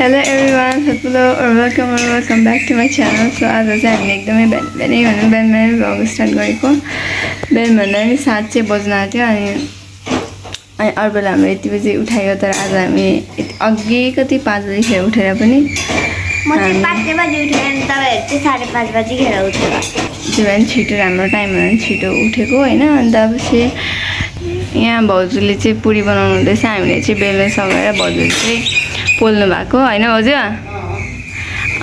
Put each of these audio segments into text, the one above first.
Hello everyone, hello or welcome back to my channel. So आज चाहिँ हामीले एकदमै बिहानै भ्लग स्टार्ट गरेको। बिहान भन्दा नि 7 चाहिँ बज्न आँट्यो अनि अरू बेला हाम्रो यति बजे उठायो तर आज हामी अघि कति 5 बजे उठेर पनि म चाहिँ 5 बजे उठेँ अनि तपाईहरु चाहिँ 5:30 बजे खेर उठ्यो। त्यो भएर छिटो हाम्रो टाइम भएर छिटो उठेको हैन। अनि त्यसपछि यहाँ भाउजूले चाहिँ पुरी बनाउनु हुँदैछ। हामीले चाहिँ बेलन सगाएर भाउजूले चाहिँ पोल्नु भएको हैन भाउजू।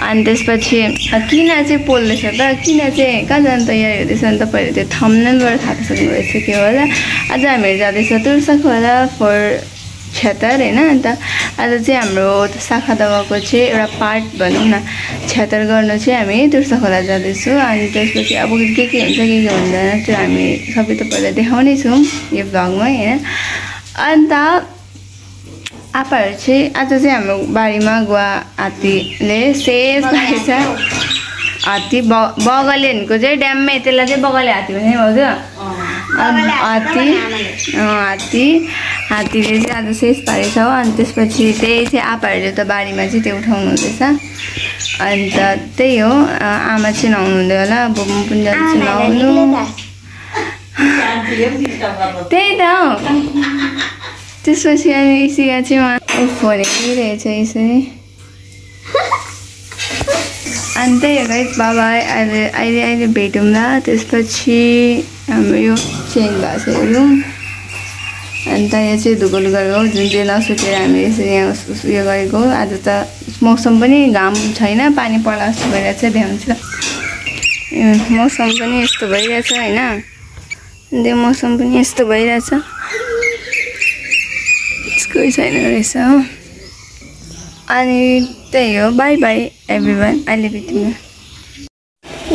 अनि त्यसपछि किन चाहिँ पोल्दैछ त किन चाहिँ कहाँ जान तयारी हुँदैछ नि तपाईहरु त्यो थम्बनेलबाट थाहा सक्नुभएछ के होला। आज हामीहरु जाँदैछ तुलसाखोला फर क्षेत्र हैन। अन्त आज चाहिँ हाम्रो शाखा दवाको चाहिँ एउटा पार्ट भनौँ न क्षेत्र गर्नु चाहिँ हामी तुलसाखोला जाँदैछौँ। अनि त्यसपछि अब के हुन्छ के हुँदैन त्यो हामी सबै तपाईहरुलाई देखाउने छौँ यो भ्लगमा हैन। अन्त आपाहरु चाहिँ आज चाहिँ हाम्रो बारीमा गुवा हात्तीले सेफ गरेछ। हात्ती बगलेनको चाहिँ ड्याममै त्यसलाई चाहिँ बगले हात्ती भन्छ भाउजू। हात्तीले चाहिँ आज सेफ पारेछ हो। अनि त्यसपछि त्यही चाहिँ आपाहरूले त बारीमा चाहिँ त्यो उठाउनु हुँदैछ। अन्त त्यही हो आमा चाहिँ नुहाउनु हुँदै होला। अब म पनि जान्छु नुहाउनु। त्यही त हो। त्यसपछि अनि इसिका चाहिँ फोन हेरिरहेछ यसरी। अनि त्यही हो गाइस बाबाई अहिले भेटौँला। त्यसपछि हाम्रो यो चेन्ज भएको छ रुम। अन्त यो चाहिँ धुको लुगाहरू हो जुन चाहिँ नसुकेर हामी यसरी यहाँ उयो गरेको। आज त मौसम पनि घाम छैन पानी पर्ला जस्तो भइरहेछ देखाउँछु। मौसम पनि यस्तो भइरहेछ हैन। त्यो मौसम पनि यस्तो भइरहेछ कोही छैन रहेछ हो। अनि त्यही हो बाई बाई एभ्रिवान अहिले भेटौँ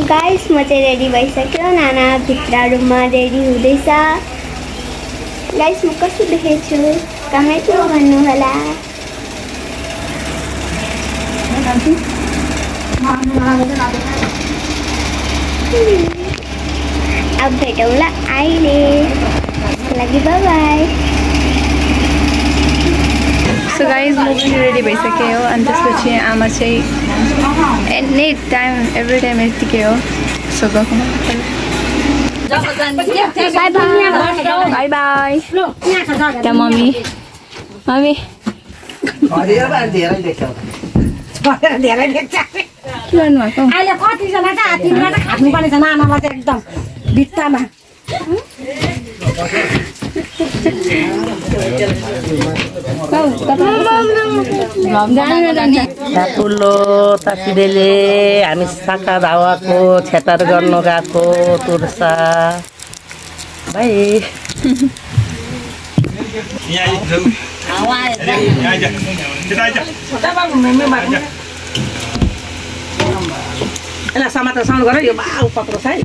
गाइस। म चाहिँ रेडी भइसक्यो। नाना भित्र रुममा रेडी हुँदैछ। गाइस म कस्तो देखेछु कमेन्ट गर्नु होला। अब भेटौँला अहिले लागि बाई बाई। सो गाइज म पनि रेडी भइसकेँ हो। अनि त्यसपछि आमा चाहिँ एनी टाइम एभ्री टाइम यतिकै हो। सो गएको बाई बाई। त्यहाँ मम्मी के गर्नुभएको अहिले कतिजना चाहिँ हात्तीमा चाहिँ खाट्नुपर्ने छ नानालाई चाहिँ एकदम भित्तामा। ठुलो तासिदेले हामी शाखा दावाको क्षेत्र गर्नु गएको तुर्सा भाइ। यसलाई समातेर साउन्ड गर यो बाउ पत्रो छ है।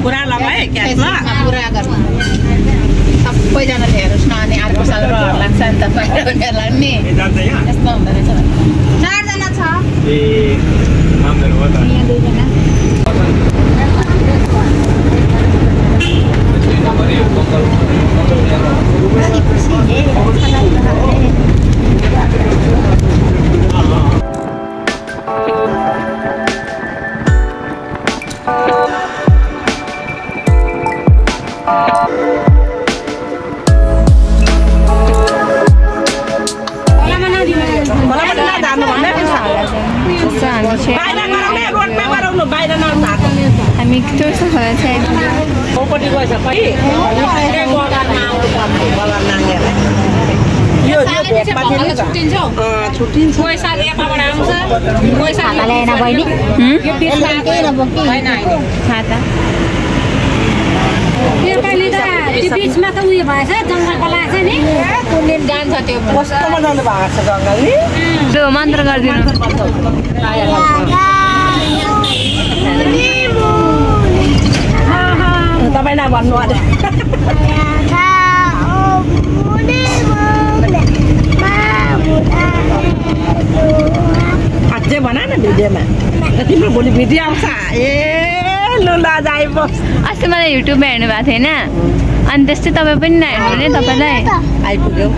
पुरा लगाए क्यासमा पुरा गर्नु सबैजनाले हेर्नुहोस् न। अनि अर्को साल रहर लाग्छ नि त उनीहरूलाई नि यस्तो हुँदो रहेछ। 4 जना छ। हामी तुलसाखोला चाहिँ बिचमा त उयो भएछ जङ्गलको लाग्छ नि कुन दिन जान्छ त्यो कस्तोमा जानु भएको छ जङ्गल नि। त्यो मन्त्र गरिदिनु। तपाईँ नभन्नु अरे अझै भन न भिडियोमा तिम्रो भोलि भिडियो आउँछ ए अस्ति मलाई युट्युबमा हेर्नु भएको थिएन अनि त्यस्तै तपाईँ पनि नहेर्नु नि तपाईँलाई आइपुग्यो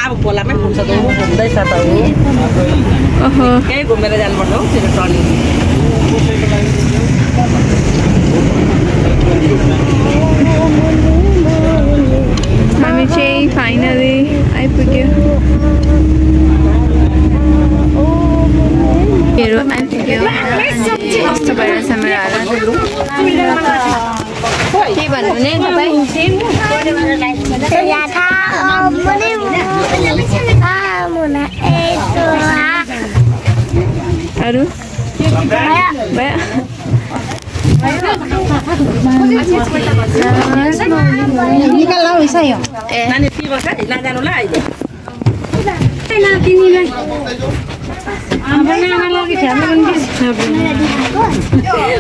अब खोलामै घुम्छ त घुम्दैछ त ओहो केही घुमेर जानुपर्छ हौ त्यो टर्निङ हामी चाहिँ फाइनली आइपुग्यो मेरो आइपुग्यो कस्तो भइरहेछ मेरो हालत के भन्नु नि तपाईँ अरू निकाल्नु हिसायो नानी तिम्रो छ नजानु ल अहिले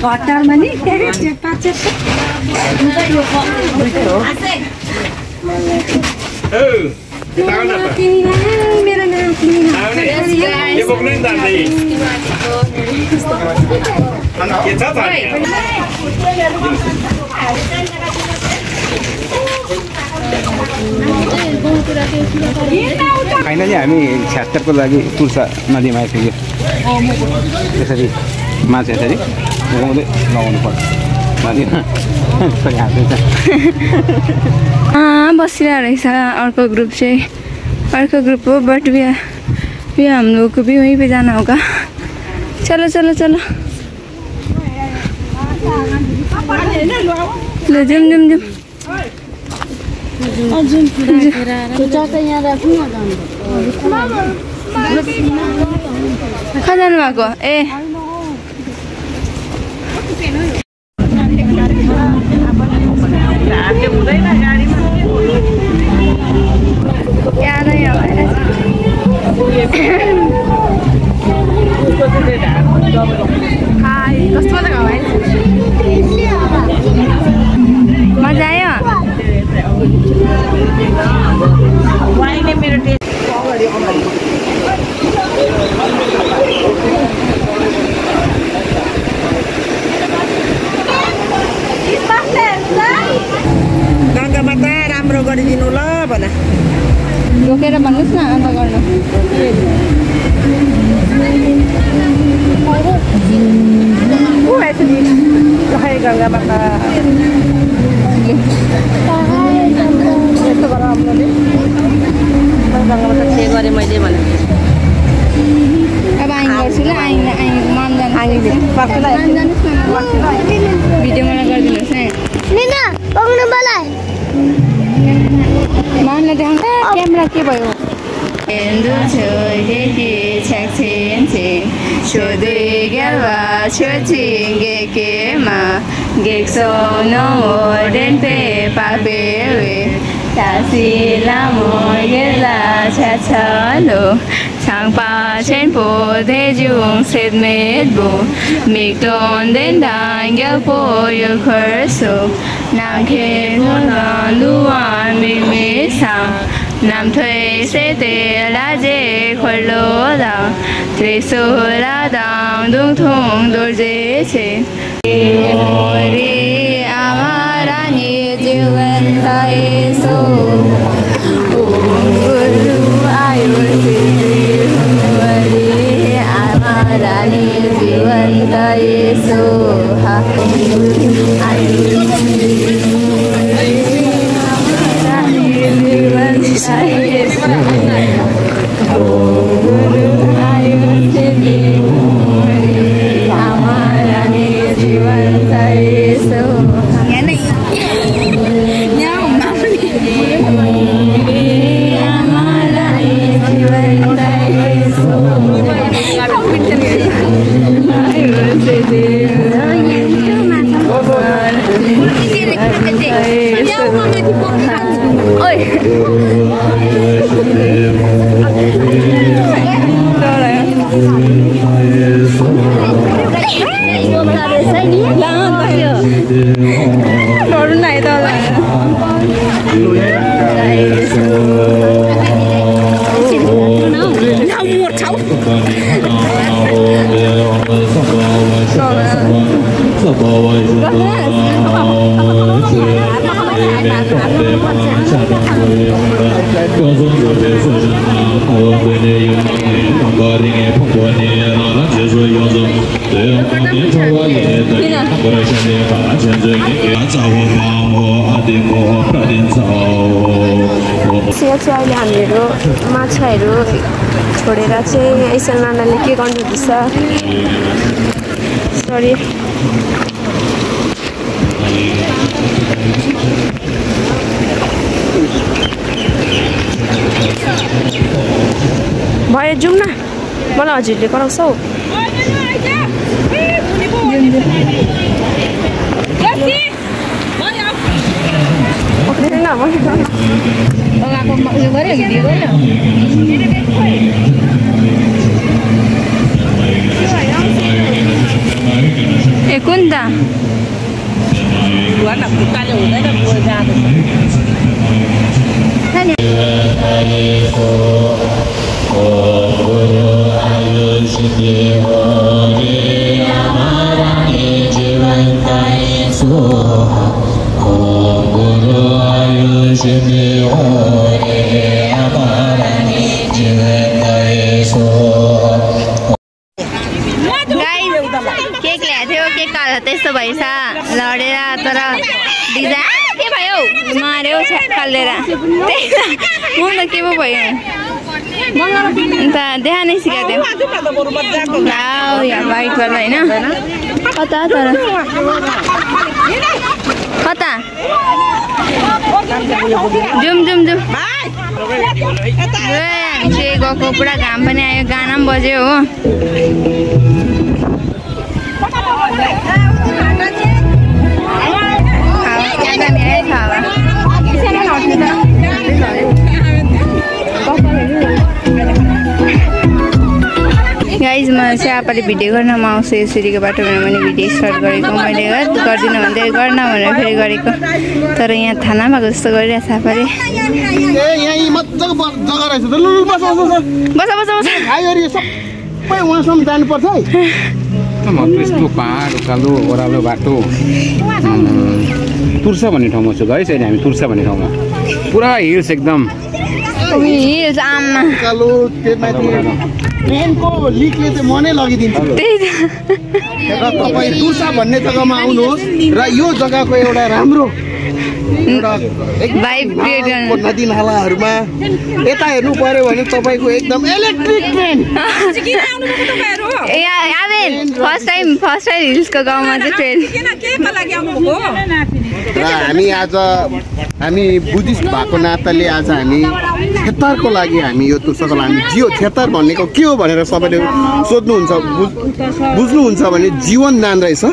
हतारमा नि मेरो फाइनली हामी 76 को लागि तुलसा नदीमा आइपुग्यो त्यसरी माछा यसरी लगाउँदै लगाउनु पर्छ नदीमा बसिरहेको रहेछ अर्को ग्रुप चाहिँ अर्को ग्रुप हो बट भी हम लोग को भी वहीं पे जाना होगा चलो चलो चलो लो जुम जुम जुम कहाँ जानु भएको ए मजा आयो गङ्गा माता राम्रो गरिदिनु ल भन रोकेर भन्नुहोस् न अन्त गर्नु गङ्गा माता यस्तो गर हामीले गङ्गा माता के गरेँ मैले भने अब आइन गर्छु ल आइन मान जानुहोस् भिडियो मलाई गरिदिनुहोस् न मानलाई देखाउँछ क्यामेरा के भयो Endo chơi cái chắc chín chín, cho đi cái và cho chín cái mà cái số nó ngồi đến về ba bé về, ta chỉ là một cái là cha cha lu, chẳng ba trên phố để dùng xét mệt bu, mi tôn đến đàn cái phố yêu khởi số, nàng kia nó là luan mi mi sang. Nam thuê sẽ tê lá dê khôi lỗ đằng thuê số lá đằng đúng thùng đôi dê chê Ôi đi amara ni jiwan thai so Uru ayu siri Uri amara ni jiwan thai so Ha ayu siri अहिले हामीहरू माछाहरू छोडेर चाहिँ यसरी नानाले के गर्नुहुँदैछ sorry भयो जाउँ न मलाई हजुरले कराउँछ हौ ए कुन त केक ल्याएको थियो केक काट्दा त्यस्तो भएछ लडेर तर डिजा के भयो मार्यो कालेर म त के पो भयो अन्त देखा नै सिकाएको थियो यहाँ बाइकवाला होइन कता तर कता जाउँ जाउँ जाउँ हामी चाहिँ गएको पुरा घाम पनि आयो गाना पनि बज्यो हो गाइज म चाहिँ आपाले भिडियो गर्न म आउँछु यसरीको बाटोमा मैले भिडियो स्टार्ट गरेको मैले गर्दिनँ भन्दै गर्न भनेर फेरि गरेको तर यहाँ थाना भएको जस्तो गरिरहेको छ आपाले बस बस यस्तो पहाड उकालो ओह्रालो बाटो तुर्सा भन्ने ठाउँमा छु गाइस अहिले हामी तुर्सा भन्ने ठाउँमा पुरा हिल्स एकदम हिल्स आमा ट्रेनको लिकले चाहिँ मनै लगिदिन्छ र तपाईँ तुर्सा भन्ने जग्गामा आउनुहोस् र यो जग्गाको एउटा राम्रो नदी नालाहरूमा यता हेर्नु पर्यो भने तपाईँको एकदम इलेक्ट्रिक ट्रेन फर्स्ट टाइम हिल्सको गाउँमा चाहिँ ट्रेन र हामी बुद्धिस्ट भएको नाताले आज हामी क्षेत्रको लागि हामी यो तुर्साको हामी जियो क्षेत्र भनेको के हो भनेर सबैले सोध्नुहुन्छ बुझ्नुहुन्छ भने जीवनदान रहेछ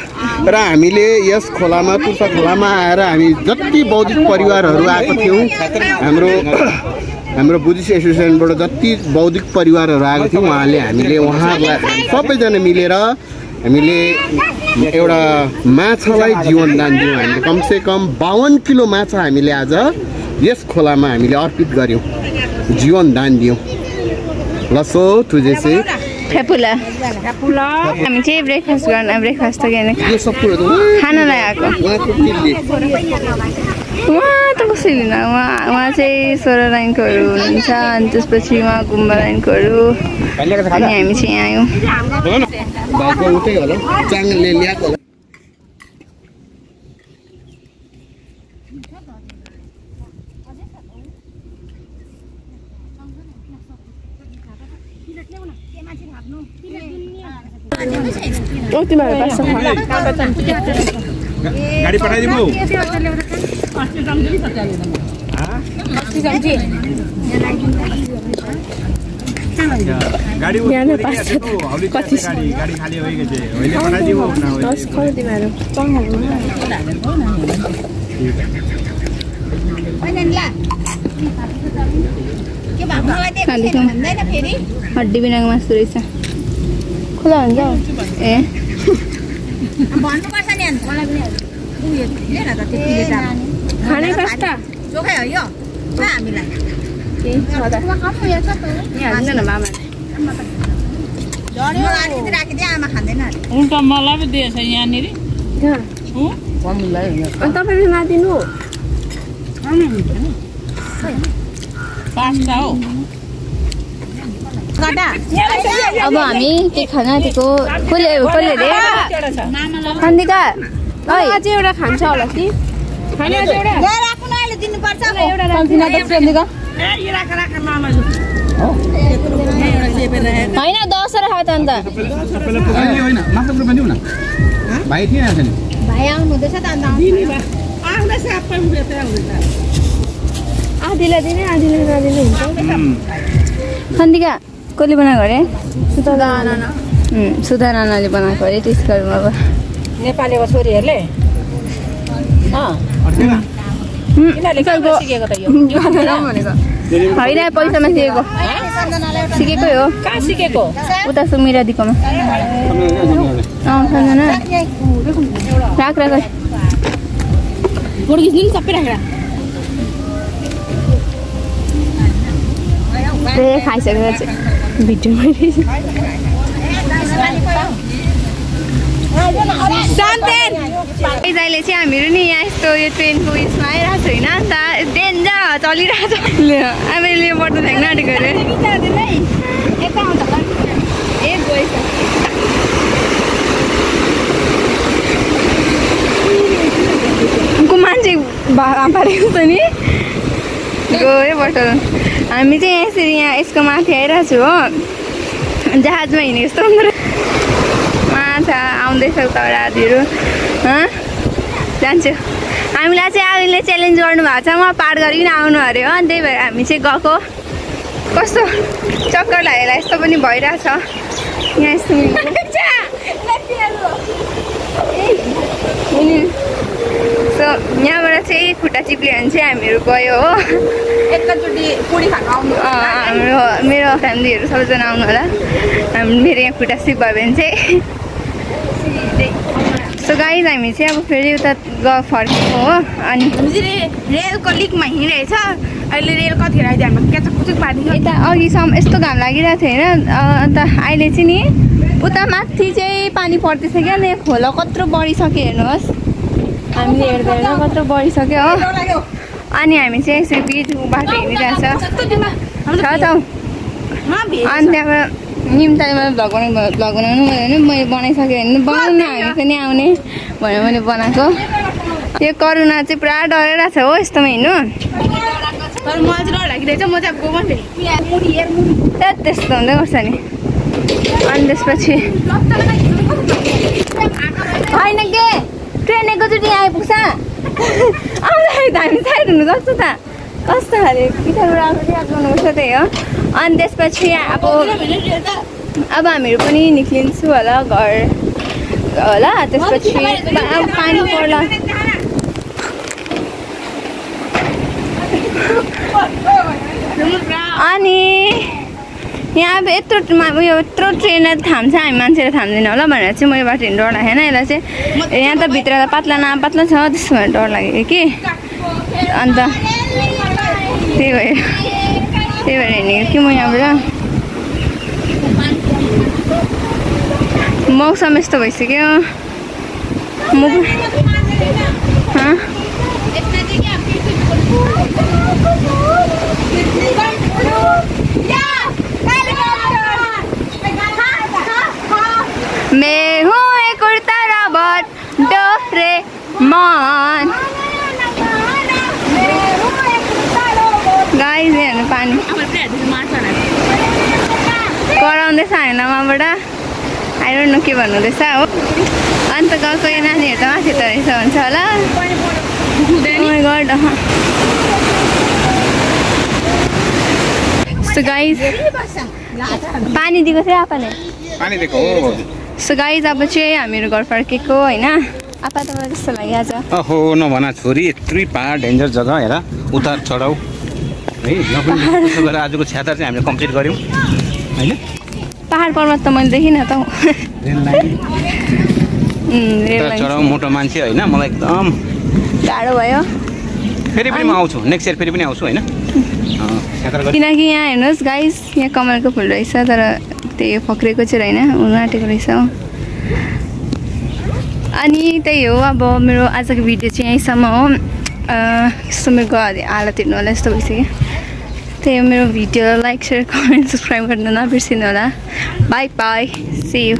र हामीले यस खोलामा तुर्सा खोलामा आएर हामी जति बौद्धिक परिवारहरू आएको थियौँ हाम्रो बुद्धिस्ट एसोसिएसनबाट जति बौद्धिक परिवारहरू आएको थियौँ हामीले उहाँहरूलाई सबैजना मिलेर हामीले एउटा माछालाई जीवनदान दियौँ हामीले कमसेकम 52 किलो माछा हामीले आज यस खोलामा हामीले अर्पित गर्यौँ जीवनदान दियौँ लसो तुझे चाहिँ हामी चाहिँ ब्रेकफास्ट त खानालाई आएको उहाँ त कसरी हुन उहाँ चाहिँ 16 लाइनकोहरू हुनुहुन्छ अनि त्यसपछि उहाँ गुम्बा लाइनकोहरू अनि हामी चाहिँ यहाँ आयौँ गाडी पठाइदिनु गाडी खाली हो गए अहिले पठाइदिनु हड्डी बिनाको मासु रहेछ खुला हुन्छ ए भन्नुपर्छ नि खाने कस्ता चोखै हो यो हामीलाई हाल्दैन मामा राखिदिए आमा खाँदैन उल्टा मलाई पो दिएछ यहाँनिर तपाईँले नदिनु पास्ता हो अब हामी के खाना आँटेको कसले रे सन्दिका अझै एउटा खान्छ होला कि होइन 10 खा त अन्त भाइ थिएन भाइ आउनु हुँदैछ त अन्त आधीलाई दिने आधीलाई नदिने हुन्छ सन्दिका कसले बनाएको अरे सुधा नानाले बनाएको अरे त्यसको अब नेपालीको छोरीहरूले होइन पैसामा सिकेको हो कहाँ सिकेको उता सुमिरा दिकोमा सम्झना राख सबै राखेर खाइसकेर चाहिँ भिडियो अहिले चाहिँ हामीहरू नि यहाँ यस्तो यो ट्रेनको उयसमा आइरहेको छ होइन अन्त डेन्जर चलिरहेको छ हामीले बट्नु फ्याँक्न आँटेको अरे को मान्छे पारेको छ नि गयो बटल हामी चाहिँ यसरी यहाँ यसको माथि आइरहेको छु हो जहाजमा हिँडेको जस्तो माछा आउँदैछ उताहरू जान्छु हामीलाई चाहिँ आफूले च्यालेन्ज गर्नुभएको छ म पार गरिकन आउनु अरे हो त्यही भएर हामी चाहिँ गएको कस्तो चक्कर लागेर यस्तो पनि भइरहेछ यहाँ यस्तो सो यहाँबाट चाहिँ खुट्टा चिप्लियो भने चाहिँ हामीहरू गयो हो एकैचोटि पुडी खानु आउनु मेरो फ्यामिलीहरू सबैजना आउनु होला मेरो यहाँ खुट्टा सिप भयो भने चाहिँ सो गाइज हामी चाहिँ अब फेरि उता फर्केको हो अनि रेलको लिकमा हिँडेछ अहिले रेल कतिखेर आइदियो हाम्रो केचक कुचुक पारिदिन्छ यता अघिसम्म यस्तो घाम लागिरहेको थियो होइन अन्त अहिले चाहिँ नि उता माथि चाहिँ पानी पर्दैछ क्या अनि खोला कत्रो बढिसक्यो हेर्नुहोस् हामीले हेर्दा कत्रो बढिसक्यो हो अनि हामी चाहिँ यसरी बिच बाटो हिँडिरहेछ अनि त्यहाँबाट निम्तामा भ्लग बनाउनु भने मैले बनाइसकेँ भने बनाउनु हामी पनि आउने भनेर मैले बनाएको त्यो करुणा चाहिँ पुरा डराइरहेको छ हो यस्तोमा हिँड्नु तर मलाई चाहिँ डर लागिरहेछ म चाहिँ अब त्यस्तो हुँदै गर्छ नि अनि त्यसपछि होइन के ट्रेन एकैचोटि आइपुग्छ आउँदाखेरि त हामी साइड हुनु सक्छ त कस्तो खाले पछाडिबाट आएको याद गर्नुपर्छ त्यही हो अनि त्यसपछि अब हामीहरू पनि निक्लिन्छु होला घर होला त्यसपछि पानी पर्ला अनि यहाँ अब यत्रो ट्रेन थाम्छ हामी मान्छेले थाम्दैन होला भनेर चाहिँ म यो बाटो हिँड्नु डर लाग्यो होइन यसलाई चाहिँ यहाँ त भित्र त पातला न पातला छ त्यसो भनेर डर लाग्यो कि अन्त त्यही भएर हिँडेको कि म यहाँबाट मौसम यस्तो भइसक्यो मैं हूँ एक उड़ता रॉबट डोरेमोन गाइस हेर्नु पानी कराउँदैछ हामीलाई आई डोन्ट नो के भन्नुहुँदैछ हो अन्त गएको यो नानीहरू त माथि त रहेछ भन्छ होला सो गाइस पानी दिएको थियो आपाले पानी दिएको हो सो गाइस अब चाहिँ हामीहरू घर फर्केको होइन आपा तपाईँलाई त्यस्तो लागिहाल्छ ओहो नभना छोरी यत्रै पहाड डेन्जर जग्गा हेर उतार चढाउ है त्यसो गरेर आजको छ्यातर चाहिँ हामीले कम्प्लिट गऱ्यौँ होइन पहाड पर्वत त मैले देखिनँ त चढाउ मोटो मान्छे होइन मलाई एकदम गाह्रो भयो फेरि पनि म आउँछु नेक्स्ट इयर फेरि पनि आउँछु होइन किनकि यहाँ हेर्नुहोस् गाइस यहाँ कमलको फुल रहेछ तर त्यही फक्रेको चाहिँ होइन हुनु आँटेको रहेछ अनि त्यही हो अब मेरो आजको भिडियो चाहिँ यहीँसम्म हो यस्तो मेरो हालत हेर्नु होला यस्तो भइसक्यो त्यही हो मेरो video like share comment subscribe गर्न नबिर्सिनु होला बाई बाई सी यू